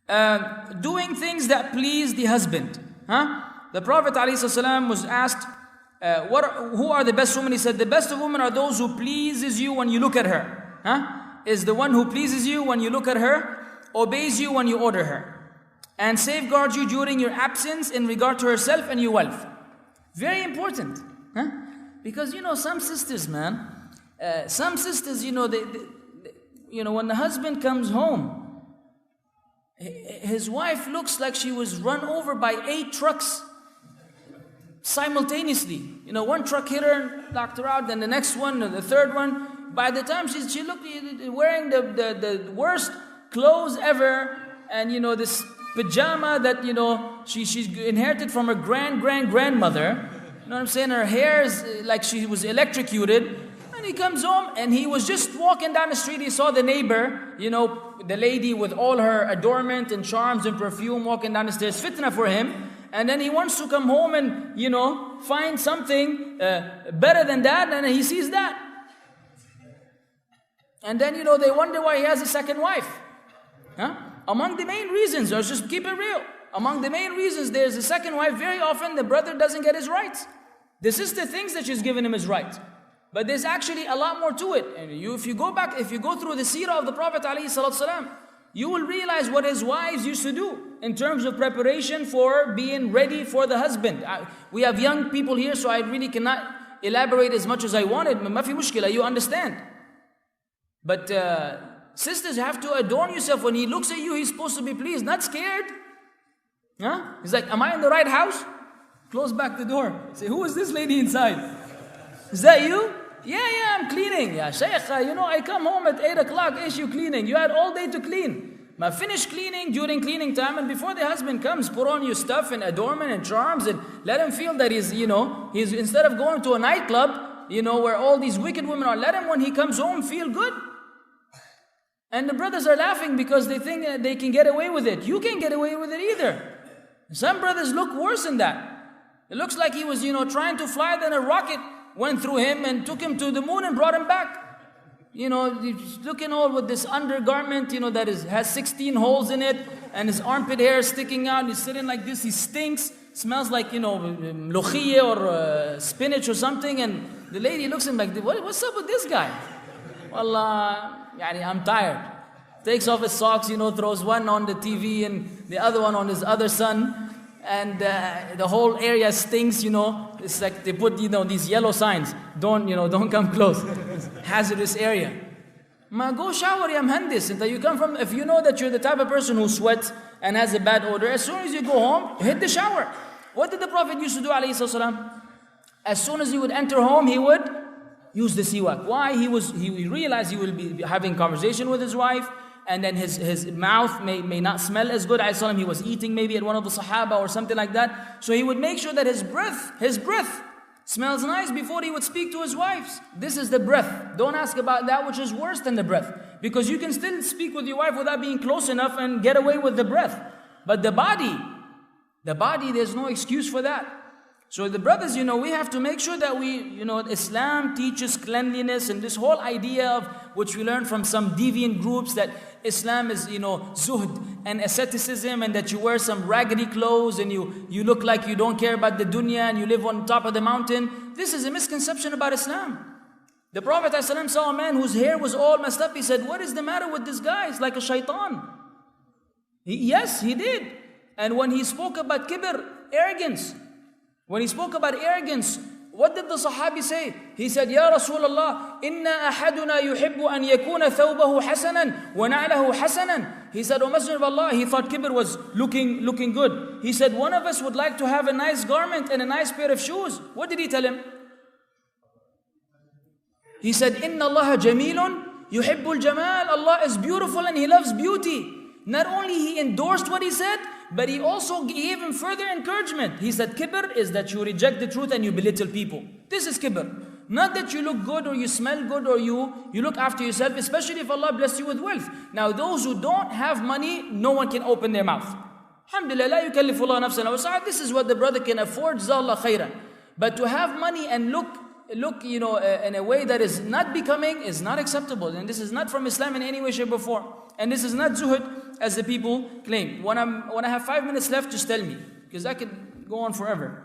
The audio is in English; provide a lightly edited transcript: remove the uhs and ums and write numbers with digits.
Doing things that please the husband. The Prophet ﷺ was asked, who are the best women? He said, the best of women are those who pleases you when you look at her. Is the one who pleases you when you look at her, obeys you when you order her, and safeguards you during your absence in regard to herself and your wealth. Very important. Because some sisters, man, when the husband comes home, his wife looks like she was run over by 8 trucks simultaneously. One truck hit her, knocked her out, then the next one, the third one. By the time she looked wearing the worst clothes ever, and this pajama that she's inherited from her grandmother. You know what I'm saying? Her hair is like she was electrocuted. And he comes home and he was just walking down the street. He saw the neighbor, the lady with all her adornment and charms and perfume walking down the stairs, fitna for him. And then he wants to come home and, find something better than that, and he sees that. And then, they wonder why he has a second wife. Among the main reasons, or just keep it real, among the main reasons there's a second wife, very often the brother doesn't get his rights. The sister thinks that she's given him his rights. But there's actually a lot more to it. And if you go through the seerah of the Prophet ﷺ, you will realize what his wives used to do in terms of preparation for being ready for the husband. We have young people here, so I really cannot elaborate as much as I wanted. Ma fi mushkila, you understand. But sisters have to adorn yourself. When he looks at you, he's supposed to be pleased, not scared. He's like, am I in the right house? Close back the door. Say, who is this lady inside? Is that you? Yeah, I'm cleaning. Yeah, Shaykh, I come home at 8 o'clock, you cleaning. You had all day to clean. Finish cleaning during cleaning time, and before the husband comes, put on your stuff and adornment and charms, and let him feel that he's instead of going to a nightclub, where all these wicked women are, let him, when he comes home, feel good. And the brothers are laughing because they think that they can get away with it. You can't get away with it either. Some brothers look worse than that. It looks like he was, trying to fly, then a rocket went through him and took him to the moon and brought him back. He's looking all with this undergarment, that has 16 holes in it, and his armpit hair is sticking out. He's sitting like this. He stinks. Smells like, mlokhiyeh or spinach or something. And the lady looks at him like, what's up with this guy? Wallah, I'm tired. Takes off his socks, throws one on the TV and the other one on his other son. And the whole area stinks, It's like they put, these yellow signs. Don't come close. Hazardous area. Go shower, ya mhandis. If you know that you're the type of person who sweats and has a bad odor, as soon as you go home, hit the shower. What did the Prophet used to do, alayhi salam? As soon as he would enter home, he would use the siwak. Why? He realized he will be having conversation with his wife, and then his mouth may not smell as good. He was eating maybe at one of the Sahaba or something like that. So he would make sure that his breath smells nice before he would speak to his wives. This is the breath. Don't ask about that which is worse than the breath. Because you can still speak with your wife without being close enough and get away with the breath. But the body, there's no excuse for that. So the brothers, we have to make sure that Islam teaches cleanliness, and this whole idea of which we learn from some deviant groups that Islam is, zuhd and asceticism, and that you wear some raggedy clothes and you look like you don't care about the dunya and you live on top of the mountain. This is a misconception about Islam. The Prophet ﷺ saw a man whose hair was all messed up. He said, what is the matter with this guy? It's like a shaitan. Yes, he did. And when he spoke about kibr, arrogance, what did the Sahabi say? He said, Ya Rasulullah, inna ahaduna yuhibbu an yakuna thawbahu hasanan wa na'lahu hasanan. He said, O Messenger of Allah, he thought kibr was looking good. He said, one of us would like to have a nice garment and a nice pair of shoes. What did he tell him? He said, Inna Allah jamilun yuhibbul jamal. Allah is beautiful and He loves beauty. Not only He endorsed what he said, but He also gave him further encouragement. He said, kibr is that you reject the truth and you belittle people. This is kibr. Not that you look good or you smell good or you look after yourself, especially if Allah blessed you with wealth. Now those who don't have money, no one can open their mouth. Alhamdulillah, la yukallifullah nafsan wa sa'at. This is what the brother can afford, jazakallah khairan. But to have money and look in a way that is not becoming is not acceptable. And this is not from Islam in any way, shape or form. And this is not zuhud. as the people claim. When I have 5 minutes left, just tell me, because I could go on forever.